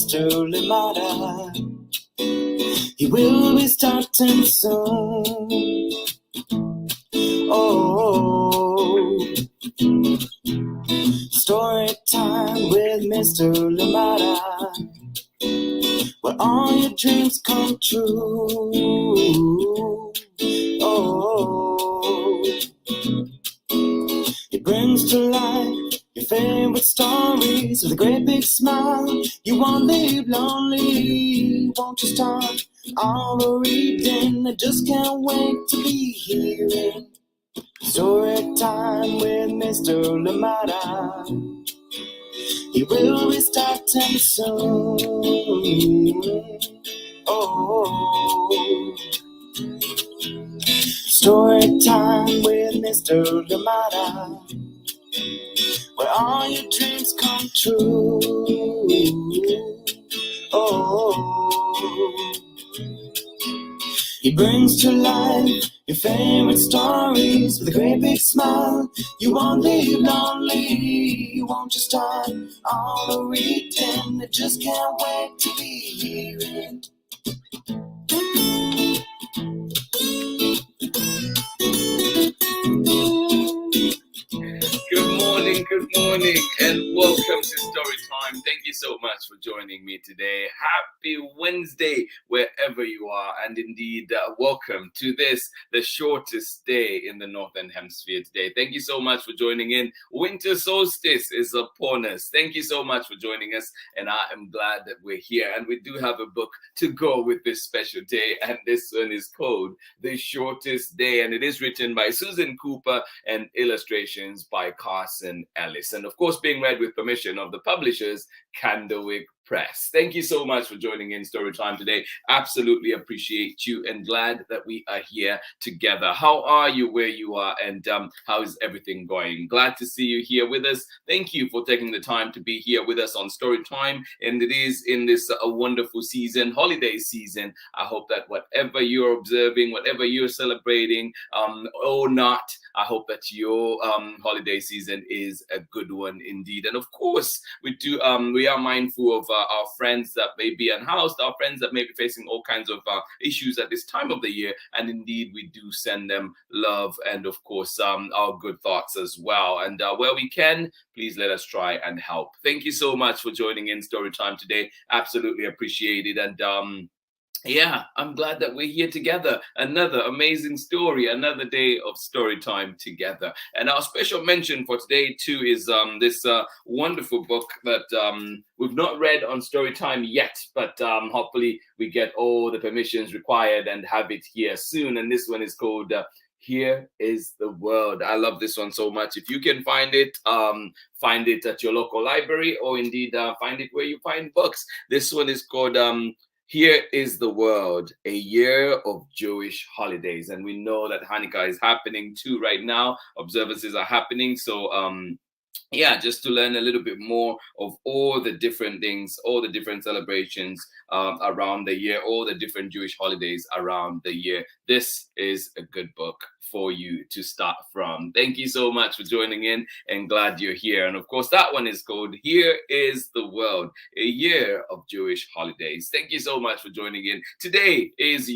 Mr. Lamada. He will be starting soon. Oh, story time with Mr. Lamada, where all your dreams come true. Oh, it brings to life your favorite stories with a great big smile. You won't leave lonely, won't you start all the reading? I just can't wait to be hearing story time with Mr. Lamada. He will be starting soon. Oh, story time with Mr. Lamada, where all your dreams come true. Oh, he brings to life your favorite stories with a great big smile. You won't leave lonely, you won't just start all the reading. I just can't wait to be hearing. Good morning, and welcome to Story Time. Thank you so much for joining me today. Happy Wednesday, wherever you are, and indeed, welcome to this, the shortest day in the Northern Hemisphere today. Thank you so much for joining in. Winter solstice is upon us. Thank you so much for joining us, and I am glad that we're here. And we do have a book to go with this special day, and this one is called The Shortest Day, and it is written by Susan Cooper and illustrations by CARSON, ELLIS, and of course being read with permission of the publishers CANDLEWICK Press. Thank you so much for joining in Story Time today. Absolutely appreciate you and glad that we are here together. How are you where you are, and how is everything going? Glad to see you here with us. Thank you for taking the time to be here with us on Story Time, and it is in this a wonderful season, holiday season. I hope that whatever you're observing, whatever you're celebrating or not, I hope that your holiday season is a good one indeed. And of course, we are mindful of our friends that may be unhoused, our friends that may be facing all kinds of issues at this time of the year. And indeed, we do send them love and, of course, our good thoughts as well. And where we can, please let us try and help. Thank you so much for joining in Story Time today. Absolutely appreciate it. And yeah, I'm glad that we're here together. Another amazing story, another day of story time together. And our special mention for today too is this wonderful book that we've not read on story time yet, but hopefully we get all the permissions required and have it here soon. And this one is called Here is the World. I love this one so much. If you can find it at your local library, or indeed find it where you find books. This one is called Here is the World, a year of Jewish holidays. And we know that Hanukkah is happening too right now. Observances are happening. So, yeah, just to learn a little bit more of all the different things, all the different celebrations around the year, all the different Jewish holidays around the year. This is a good book for you to start from. Thank you so much for joining in, and glad you're here. And of course, that one is called Here is the World, a year of Jewish holidays. Thank you so much for joining in. Today is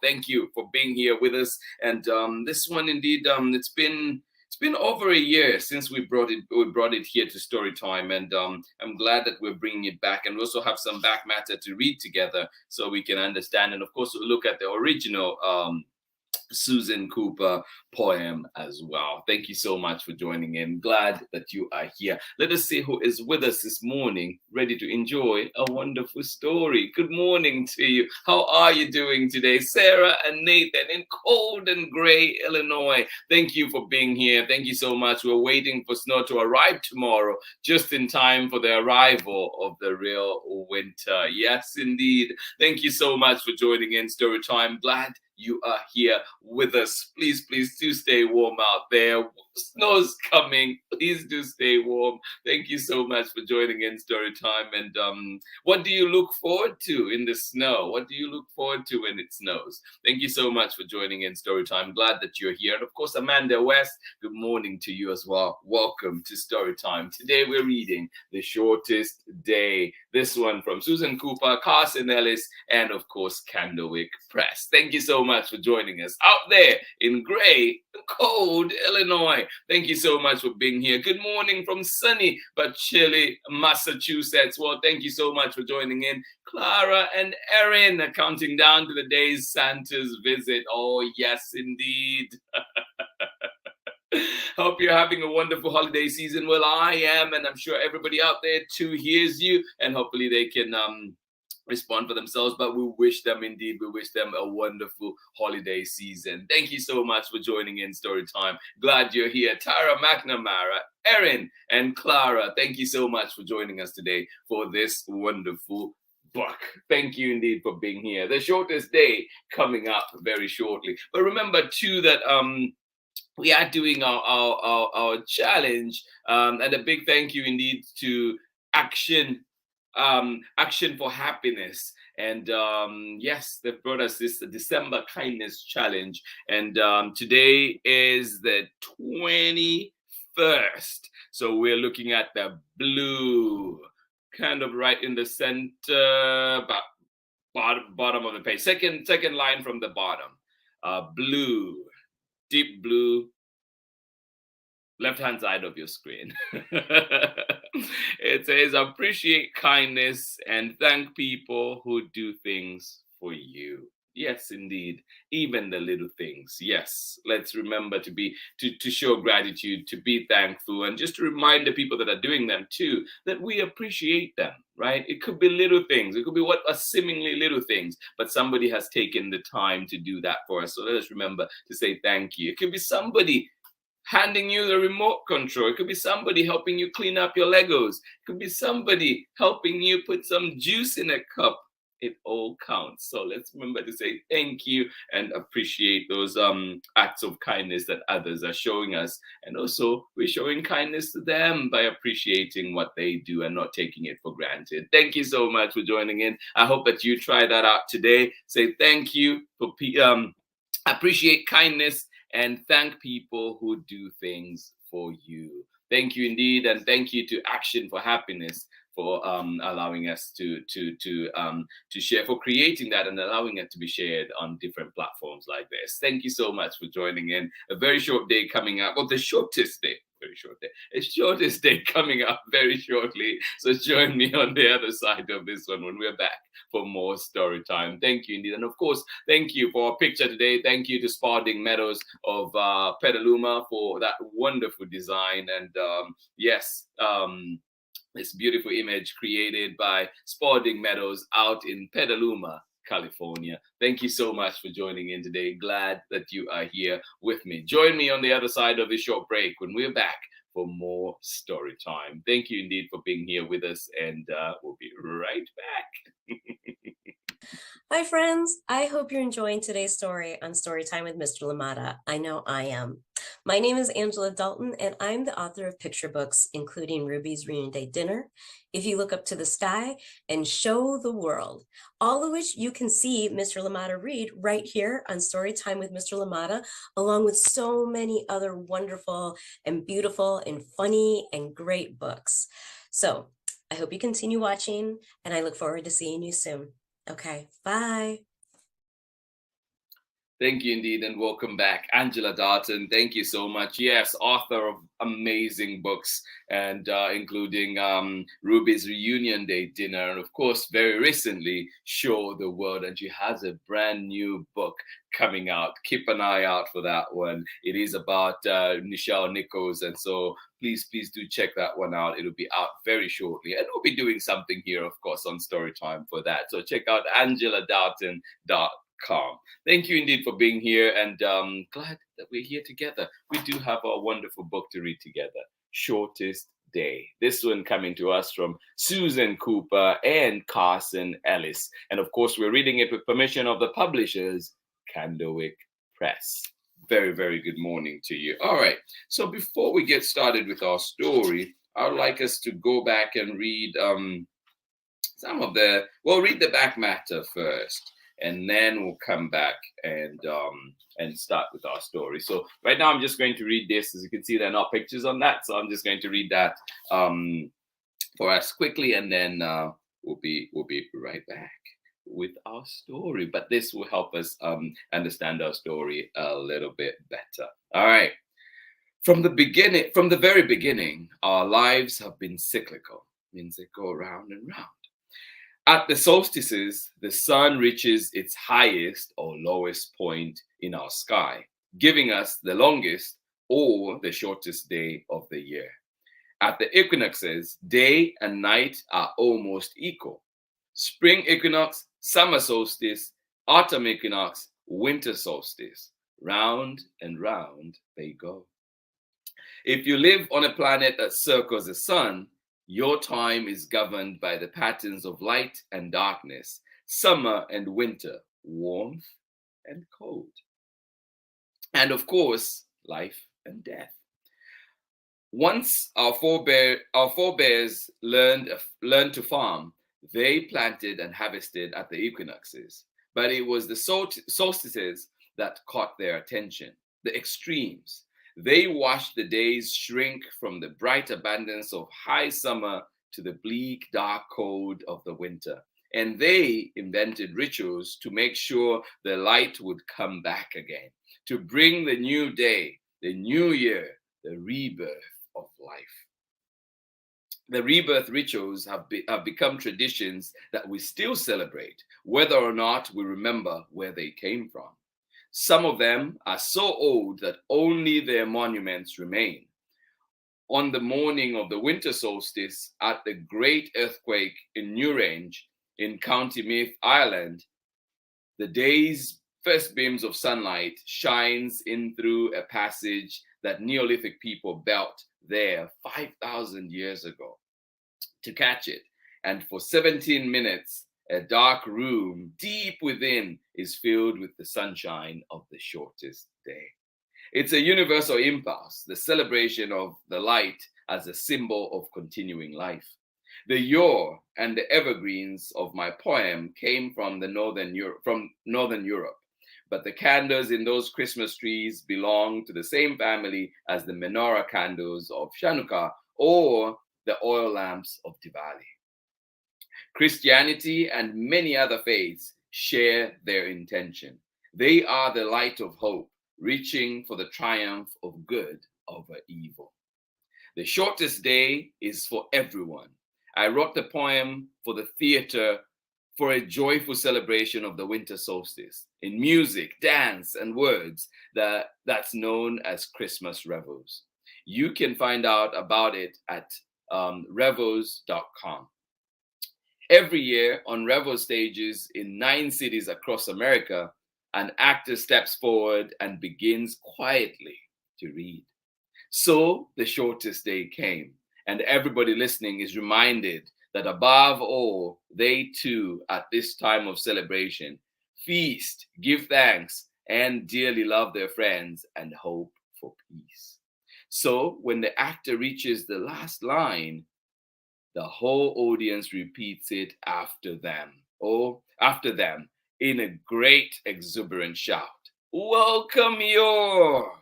thank you for being here with us. And this one indeed, it's been over a year since we brought it here to Story Time, and I'm glad that we're bringing it back, and we also have some back matter to read together so we can understand, and of course we'll look at the original Susan Cooper poem as well. Thank you so much for joining in. Glad that you are here. Let us see who is with us this morning, ready to enjoy a wonderful story. Good morning to you. How are you doing today? Sarah and Nathan in cold and gray Illinois. Thank you for being here. Thank you so much. We're waiting for snow to arrive tomorrow, just in time for the arrival of the real winter. Yes, indeed. Thank you so much for joining in Story Time. Glad you are here with us. Please do stay warm out there. snow's coming. Please do stay warm. Thank you so much for joining in Story Time. And what do you look forward to in the snow? What do you look forward to when it snows? Thank you so much for joining in Story Time. Glad that you're here. And of course, Amanda West, good morning to you as well. Welcome to Story Time. Today we're reading The Shortest Day. This one from Susan Cooper, CARSON, ELLIS, and of course, Candlewick Press. Thank you so much for joining us out there in gray, cold Illinois. Thank you so much for being here. Good morning from sunny but chilly Massachusetts. Well, thank you so much for joining in. Clara and Erin are counting down to the days Santa's visit. Oh, yes, indeed. Hope you're having a wonderful holiday season. Well, I am, and I'm sure everybody out there too hears you, and hopefully they can respond for themselves. But we wish them a wonderful holiday season. Thank you so much for joining in Story Time. Glad you're here. Tara McNamara, Erin, and Clara, thank you so much for joining us today for this wonderful book. Thank you indeed for being here. The shortest day coming up very shortly. But remember too that we are doing our challenge, and a big thank you indeed to Action for Happiness. And yes, they've brought us this December Kindness Challenge. And today is the 21st. So we're looking at the blue, kind of right in the center, bottom of the page. Second line from the bottom. Blue, deep blue, left-hand side of your screen. It says, appreciate kindness and thank people who do things for you. Yes, indeed. Even the little things. Yes. Let's remember to show gratitude, to be thankful, and just to remind the people that are doing them too, that we appreciate them, right? It could be little things. It could be what are seemingly little things, but somebody has taken the time to do that for us. So let us remember to say thank you. It could be somebody handing you the remote control. It could be somebody helping you clean up your Legos. It could be somebody helping you put some juice in a cup. It all counts. So let's remember to say thank you and appreciate those acts of kindness that others are showing us. And also, we're showing kindness to them by appreciating what they do and not taking it for granted. Thank you so much for joining in. I hope that you try that out today. Say thank you for appreciate kindness and thank people who do things for you. Thank you indeed, and thank you to Action for Happiness for allowing us to share, for creating that and allowing it to be shared on different platforms like this. Thank you so much for joining in. A very short day coming up, well, the shortest day. Very short day. A shortest day coming up very shortly. So join me on the other side of this one when we're back for more story time. Thank you indeed. And of course, thank you for our picture today. Thank you to Spalding Meadows of Petaluma for that wonderful design. And yes, this beautiful image created by Spalding Meadows out in Petaluma, California. Thank you so much for joining in today. Glad that you are here with me. Join me on the other side of this short break when we're back for more story time. Thank you indeed for being here with us, and we'll be right back. Hi friends, I hope you're enjoying today's story on Storytime with Mr. Lamada. I know I am. My name is Angela Dalton, and I'm the author of picture books, including Ruby's Reunion Day Dinner, If You Look Up to the Sky, and Show the World, all of which you can see Mr. Lamada read right here on Storytime with Mr. Lamada, along with so many other wonderful and beautiful and funny and great books. So I hope you continue watching, and I look forward to seeing you soon. Okay, bye. Thank you indeed, and welcome back. Angela Dalton, thank you so much. Yes, author of amazing books, and including Ruby's Reunion Day Dinner, and of course, very recently, Show the World, and she has a brand new book coming out. Keep an eye out for that one. It is about Nichelle Nichols, and so please do check that one out. It'll be out very shortly, and we'll be doing something here, of course, on Storytime for that. So check out AngelaDalton.com. Thank you indeed for being here, and glad that we're here together. We do have a wonderful book to read together, Shortest Day. This one coming to us from Susan Cooper and CARSON, ELLIS. And of course, we're reading it with permission of the publishers, Candlewick Press. very, very good morning to you. All right. So before we get started with our story, I would like us to go back and read read the back matter first, and then we'll come back and start with our story. So right now I'm just going to read this. As you can see, there are no pictures on that, so I'm just going to read that for us quickly, and then we'll be right back with our story. But this will help us understand our story a little bit better. All right. From the very beginning, our lives have been cyclical. Means they go round and round. At the solstices, the sun reaches its highest or lowest point in our sky, giving us the longest or the shortest day of the year. At the equinoxes, day and night are almost equal. Spring equinox, summer solstice, autumn equinox, winter solstice. Round and round they go. If you live on a planet that circles the sun, your time is governed by the patterns of light and darkness, summer and winter, warmth and cold, and of course, life and death. Once our forebears learned to farm, they planted and harvested at the equinoxes, but it was the solstices that caught their attention, the extremes. They watched the days shrink from the bright abundance of high summer to the bleak, dark cold of the winter. And they invented rituals to make sure the light would come back again, to bring the new day, the new year, the rebirth of life. The rebirth rituals have become traditions that we still celebrate, whether or not we remember where they came from. Some of them are so old that only their monuments remain. On the morning of the winter solstice, at the great earthquake in Newrange in County Meath, Ireland, the day's first beams of sunlight shines in through a passage that Neolithic people built there 5,000 years ago to catch it. And for 17 minutes, a dark room deep within is filled with the sunshine of the shortest day. It's a universal impulse, the celebration of the light as a symbol of continuing life. The yore and the evergreens of my poem came from Northern Europe, but the candles in those Christmas trees belong to the same family as the menorah candles of Chanukah or the oil lamps of Diwali. Christianity and many other faiths share their intention. They are the light of hope, reaching for the triumph of good over evil. The shortest day is for everyone. I wrote the poem for the theater for a joyful celebration of the winter solstice in music, dance, and words that's known as Christmas revels. You can find out about it at revels.com. Every year on Revel stages in 9 cities across America, an actor steps forward and begins quietly to read. So the shortest day came, and everybody listening is reminded that above all, they too, at this time of celebration, feast, give thanks, and dearly love their friends and hope for peace. So when the actor reaches the last line, the whole audience repeats it after them in a great exuberant shout. Welcome your!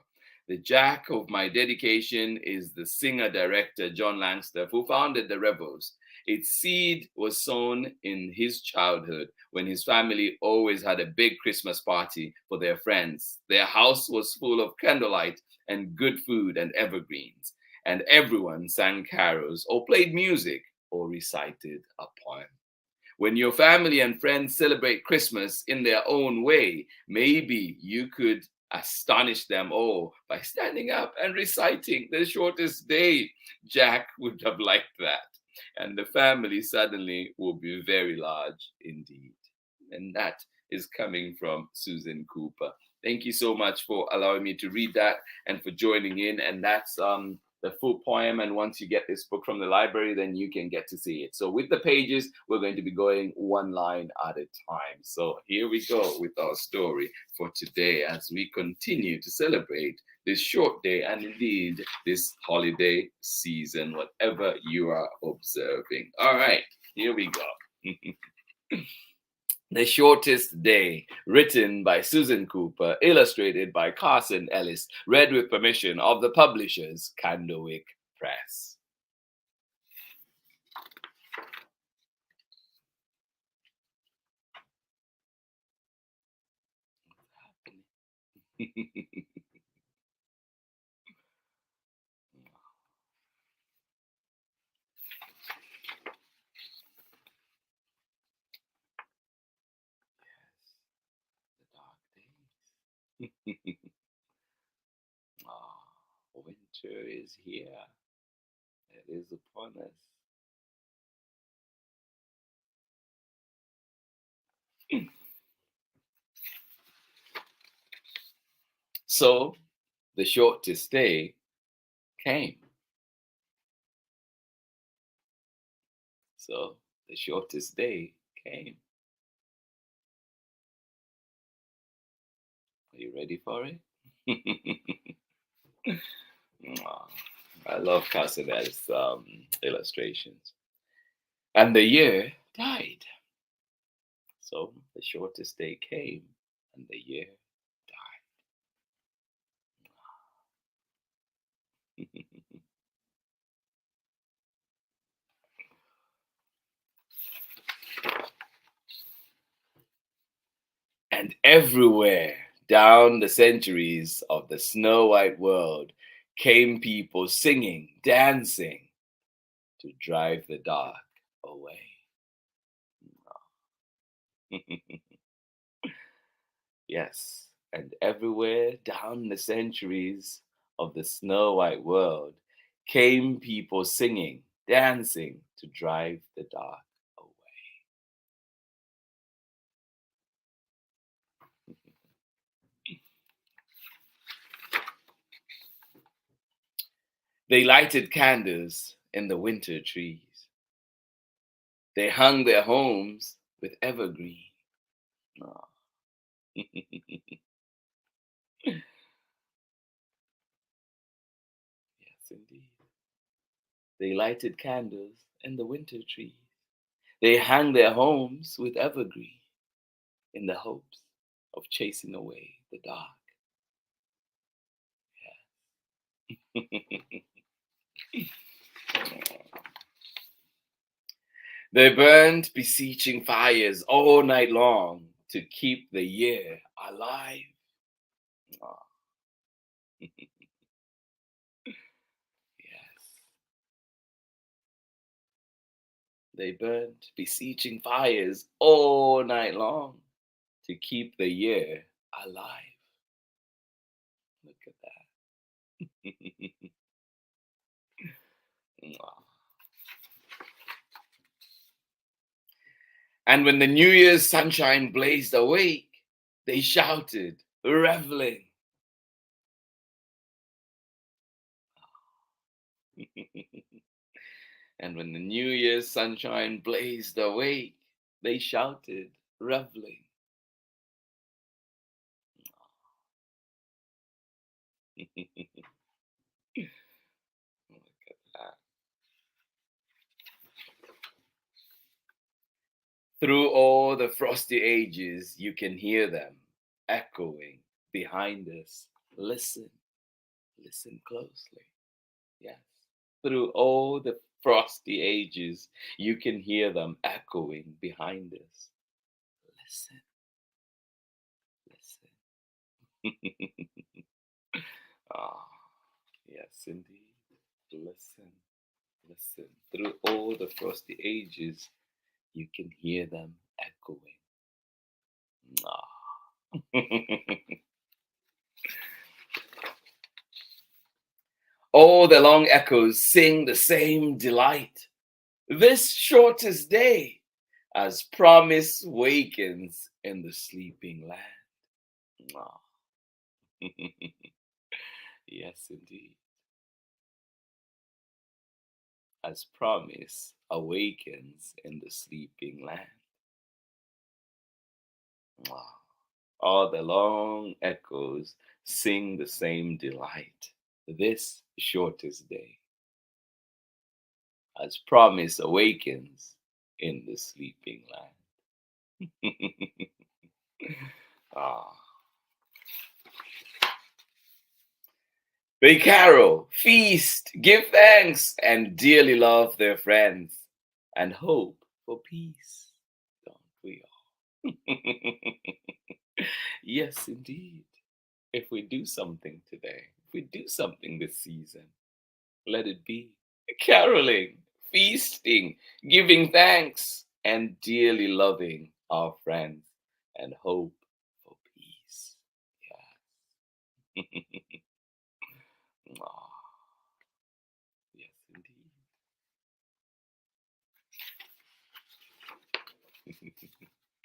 The jack of my dedication is the singer-director John Langstaff, who founded the Revels. Its seed was sown in his childhood when his family always had a big Christmas party for their friends. Their house was full of candlelight and good food and evergreens, and everyone sang carols or played music or recited a poem. When your family and friends celebrate Christmas in their own way, maybe you could astonish them all by standing up and reciting the shortest day. Jack would have liked that, and the family suddenly will be very large indeed. And that is coming from Susan Cooper. Thank you so much for allowing me to read that and for joining in. And that's the full poem. And once you get this book from the library, then you can get to see it. So with the pages, we're going to be going one line at a time. So here we go with our story for today as we continue to celebrate this short day and indeed this holiday season, whatever you are observing. All right, here we go. The Shortest Day, written by Susan Cooper, illustrated by CARSON ELLIS, read with permission of the publishers, Candlewick Press. Winter is here. It is upon us. So the shortest day came. So the shortest day came. Are you ready for it? I love Casadel's illustrations. And the year died. So the shortest day came and the year died. And everywhere down the centuries of the snow-white world came people singing, dancing to drive the dark away. Yes, and everywhere down the centuries of the snow-white world came people singing, dancing to drive the dark away. They lighted candles in the winter trees. They hung their homes with evergreen. Oh. Yes, indeed. They lighted candles in the winter trees. They hung their homes with evergreen in the hopes of chasing away the dark. Yeah. They burned beseeching fires all night long to keep the year alive. Oh. Yes. They burned beseeching fires all night long to keep the year alive. Look at that. And when the New Year's sunshine blazed awake, they shouted, reveling. And when the New Year's sunshine blazed awake, they shouted, reveling. Look at that. Through all the frosty ages, you can hear them echoing behind us. Listen, listen closely. Yes. Through all the frosty ages, you can hear them echoing behind us. Listen, listen. Ah, yes, indeed. Listen, listen. Through all the frosty ages, you can hear them echoing. Ah. All the long echoes sing the same delight. This shortest day, as promise wakens in the sleeping land. Ah. Yes, indeed. as promise awakens in the sleeping land. Ah, all the long echoes sing the same delight. This shortest day, as promise awakens in the sleeping land. Ah. They carol, feast, give thanks, and dearly love their friends, and hope for peace. Don't we all? Yes, indeed. If we do something today, if we do something this season, let it be caroling, feasting, giving thanks, and dearly loving our friends, and hope for peace. Yeah. Ah, yes,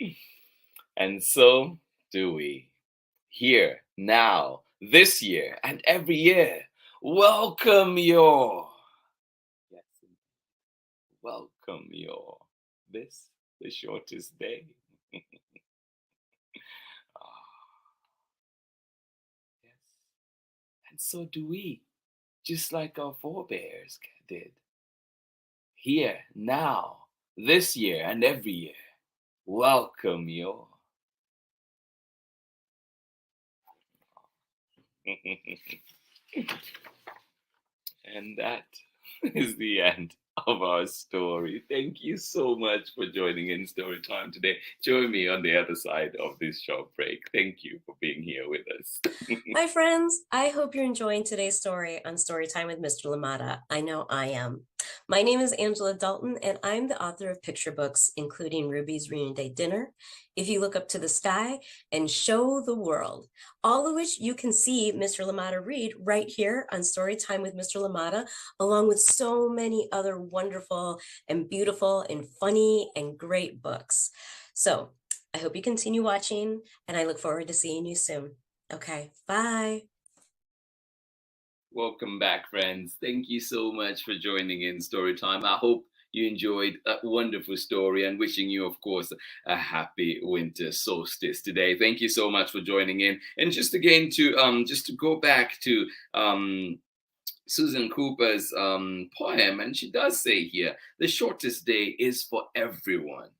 indeed. And so do we. Here, now, this year, and every year. Welcome your. Yes, welcome your. This, the shortest day. Ah, yes. And so do we, just like our forebears did. Here, now, this year, and every year. Welcome your. And that is the end of our story. Thank you so much for joining in Story Time today. Join me on the other side of this short break. Thank you for being here with us. Hi, friends. I hope you're enjoying today's story on Storytime with Mr. Lamada. I know I am. My name is Angela Dalton, and I'm the author of picture books, including Ruby's Reunion Day Dinner, If You Look Up to the Sky, and Show the World, all of which you can see Mr. Lamada read right here on Storytime with Mr. Lamada, along with so many other wonderful and beautiful and funny and great books. So I hope you continue watching, and I look forward to seeing you soon. Okay, bye. Welcome back, friends. Thank you so much for joining in Storytime. I hope you enjoyed a wonderful story, and wishing you, of course, a happy winter solstice today. Thank you so much for joining in. And just again to go back to Susan Cooper's poem, and she does say here, the shortest day is for everyone.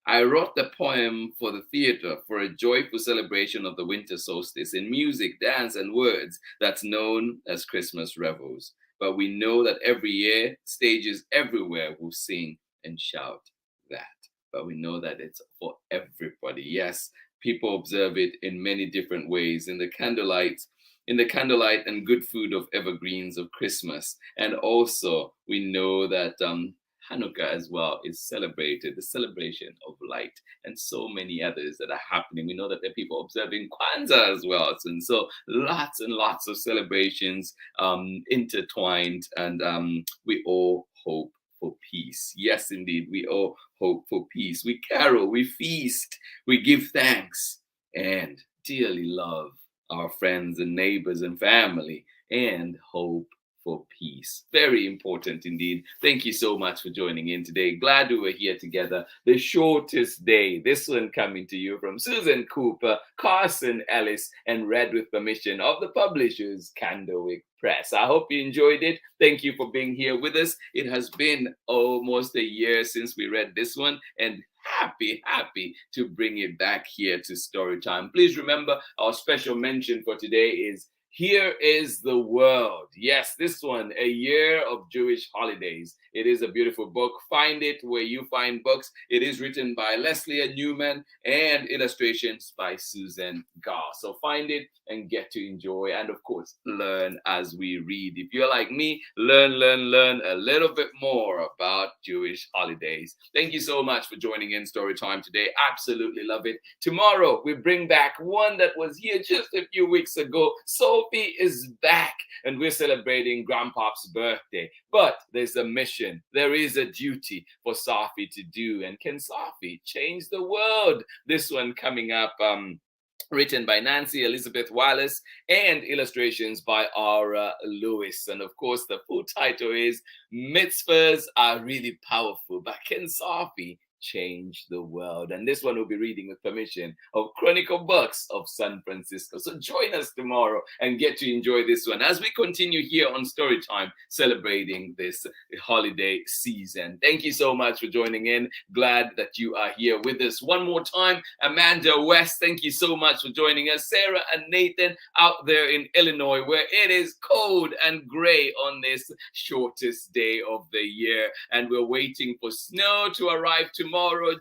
I wrote the poem for the theater for a joyful celebration of the winter solstice in music, dance, and words that's known as Christmas revels. But we know that every year, stages everywhere will sing and shout that. But we know that it's for everybody. Yes, people observe it in many different ways in the candlelight and good food of evergreens of Christmas. And also, we know that Hanukkah as well is celebrated, the celebration of light, and so many others that are happening. We know that there are people observing Kwanzaa as well. And so lots and lots of celebrations intertwined, and we all hope for peace. Yes, indeed, we all hope for peace. We carol, we feast, we give thanks, and dearly love our friends and neighbors and family, and hope for peace. Very important indeed. Thank you so much for joining in today. Glad we were here together. The shortest day. This one coming to you from Susan Cooper, CARSON, ELLIS, and read with permission of the publishers CANDLEWICK Press. I hope you enjoyed it. Thank you for being here with us. It has been almost a year since we read this one, and happy to bring it back here to Storytime. Please remember, our special mention for today is Here is the World. Yes, this one, A Year of Jewish Holidays. It is a beautiful book. Find it where you find books. It is written by Leslie Newman and illustrations by Susan Garr. So find it and get to enjoy, and of course, learn as we read. If you're like me, learn a little bit more about Jewish holidays. Thank you so much for joining in Storytime today. Absolutely love it. Tomorrow, we bring back one that was here just a few weeks ago. Sophie is back, and we're celebrating Grandpop's birthday. But there's a mission, there is a duty for Sophie to do. And can Sophie change the world? This one coming up written by Nancy Elizabeth Wallace, and illustrations by Aura Lewis. And of course, the full title is Mitzvahs Are Really Powerful, but Can Safi Change the World? And this one will be reading with permission of Chronicle Books of San Francisco. So join us tomorrow and get to enjoy this one as we continue here on Storytime, celebrating this holiday season. Thank you so much for joining in. Glad that you are here with us one more time. Amanda West, thank you so much for joining us. Sarah and Nathan out there in Illinois, where it is cold and gray on this shortest day of the year. And we're waiting for snow to arrive tomorrow,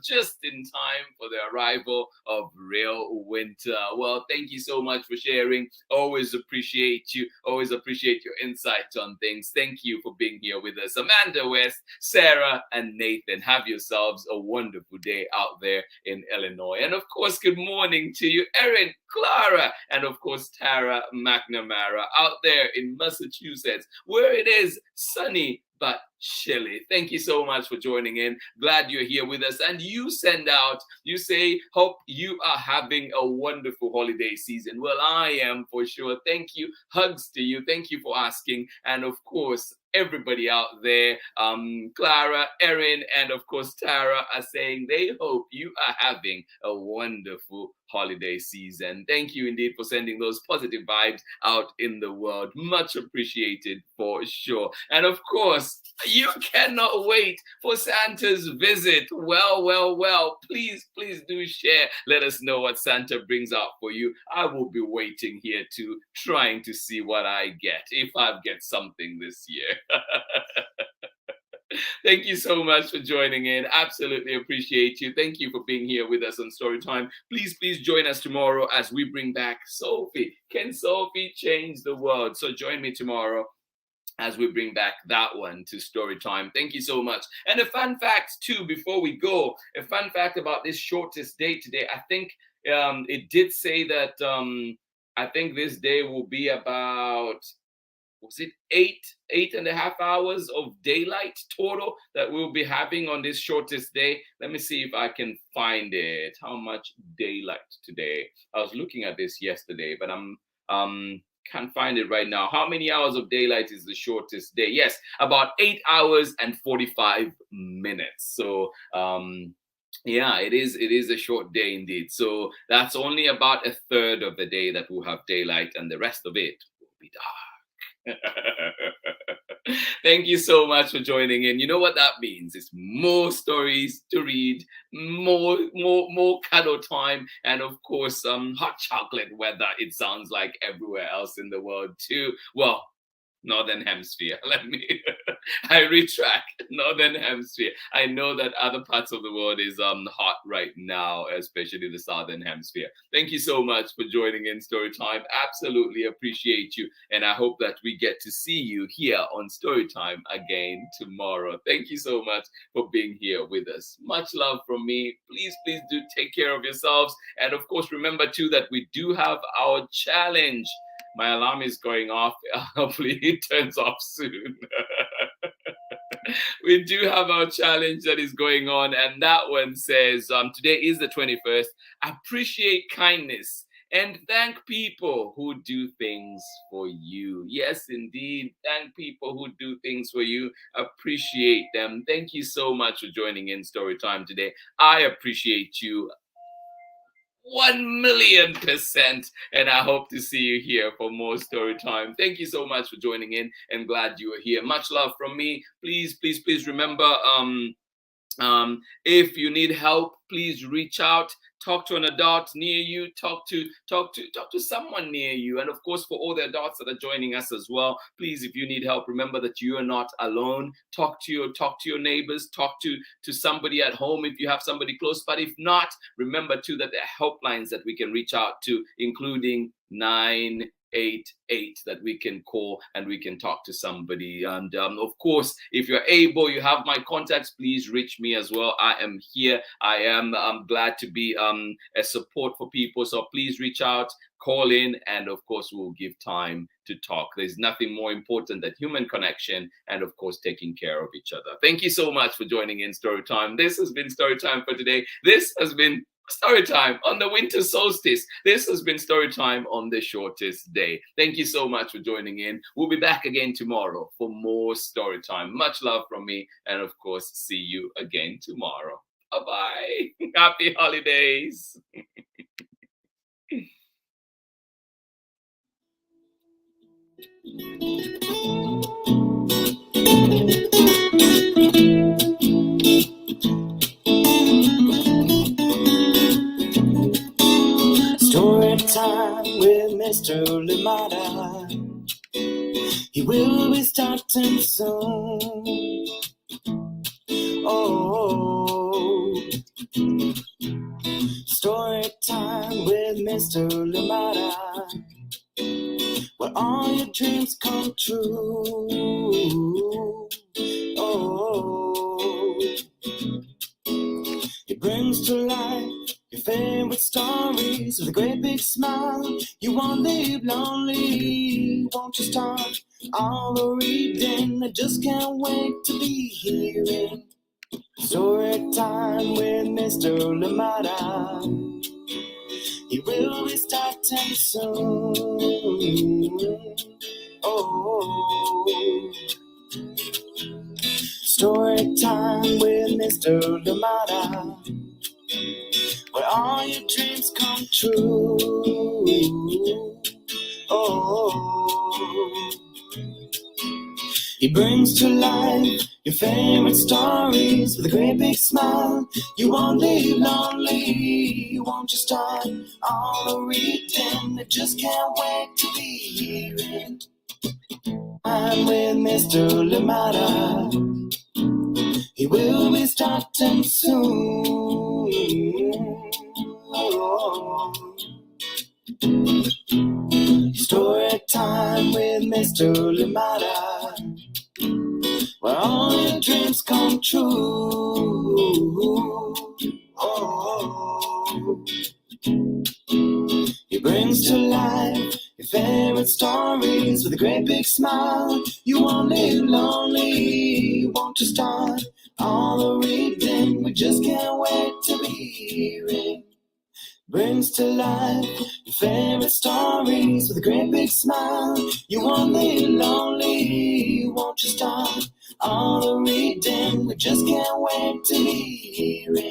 just in time for the arrival of real winter. Well, thank you so much for sharing. Always appreciate you. Always appreciate your insight on things. Thank you for being here with us. Amanda West, Sarah, and Nathan, have yourselves a wonderful day out there in Illinois. And of course, good morning to you, Erin, Clara, and of course, Tara McNamara out there in Massachusetts, where it is sunny but chilly. Thank you so much for joining in. Glad you're here with us. And you send out, you say, hope you are having a wonderful holiday season. Well, I am for sure. Thank you. Hugs to you. Thank you for asking. And of course, everybody out there, Clara, Erin, and of course Tara are saying they hope you are having a wonderful holiday season. Thank you indeed for sending those positive vibes out in the world. Much appreciated for sure. And of course, you cannot wait for Santa's visit. Well, please do share. Let us know what Santa brings out for you. I will be waiting here too, trying to see what I get, if I get something this year. Thank you so much for joining in. Absolutely appreciate you. Thank you for being here with us on Storytime. Please join us tomorrow as we bring back Sophie. Can Sophie change the world? So join me tomorrow as we bring back that one to Storytime. Thank you so much. And a fun fact too, before we go, a fun fact about this shortest day today. I think it did say that I think this day will be about, was it 8.5 hours of daylight total that we'll be having on this shortest day? Let me see if I can find it. How much daylight today? I was looking at this yesterday, but I'm can't find it right now. How many hours of daylight is the shortest day? Yes, about 8 hours and 45 minutes. So yeah, it is a short day indeed. So that's only about a third of the day that will have daylight, and the rest of it will be dark. Thank you so much for joining in. You know what that means? It's more stories to read, more cuddle time, and of course hot chocolate weather. It sounds like everywhere else in the world too. Well, Northern Hemisphere. I retract, Northern Hemisphere. I know that other parts of the world is hot right now, especially the Southern Hemisphere. Thank you so much for joining in Storytime. Absolutely appreciate you. And I hope that we get to see you here on Storytime again tomorrow. Thank you so much for being here with us. Much love from me. Please do take care of yourselves. And of course, remember too that we do have our challenge. My alarm is going off. Hopefully it turns off soon. We do have our challenge that is going on, and that one says, today is the 21st. Appreciate kindness and thank people who do things for you. Yes, indeed. Thank people who do things for you. Appreciate them. Thank you so much for joining in Storytime today. I appreciate you 1,000,000%, and I hope to see you here for more story time. Thank you so much for joining in, and glad you are here. Much love from me. Please remember, if you need help, please reach out. Talk to an adult near you. Talk to someone near you. And of course, for all the adults that are joining us as well, please, if you need help, remember that you are not alone. Talk to your neighbors. Talk to somebody at home if you have somebody close. But if not, remember too that there are helplines that we can reach out to, including 988 that we can call and we can talk to somebody. And of course, if you're able, you have my contacts, please reach me as well. I am here. I'm glad to be a support for people. So please reach out, call in, and of course, we'll give time to talk. There's nothing more important than human connection and of course, taking care of each other. Thank you so much for joining in Storytime. This has been Storytime for today. This has been story time on the winter solstice. This has been story time on the shortest day. Thank you so much for joining in. We'll be back again tomorrow for more story time. Much love from me, and of course, see you again tomorrow. Bye-bye. Happy holidays. Story time with Mr. Lamada. He will be starting soon. Oh, story time with Mr. Lamada, where all your dreams come true. Oh, he brings to life your favorite stories with a great big smile. You won't live lonely, won't you start all the reading? I just can't wait to be hearing story time with Mr. Lamada. He will be starting soon. Oh, story time with Mr. Lamada, where all your dreams come true. Oh, he brings to life your favorite stories with a great big smile. You won't live lonely, won't you start all the reading? I just can't wait to be hearing. I'm with Mr. Lamada. He will be starting soon. Oh, story time with Mr. Lamada, where all your dreams come true. Oh, he brings to life your favorite stories with a great big smile. You won't live lonely, won't you start all the reading? We just can't wait to be hearing. Brings to life your favorite stories with a great big smile. You won't live lonely, won't you start all the reading? We just can't wait to be hearing.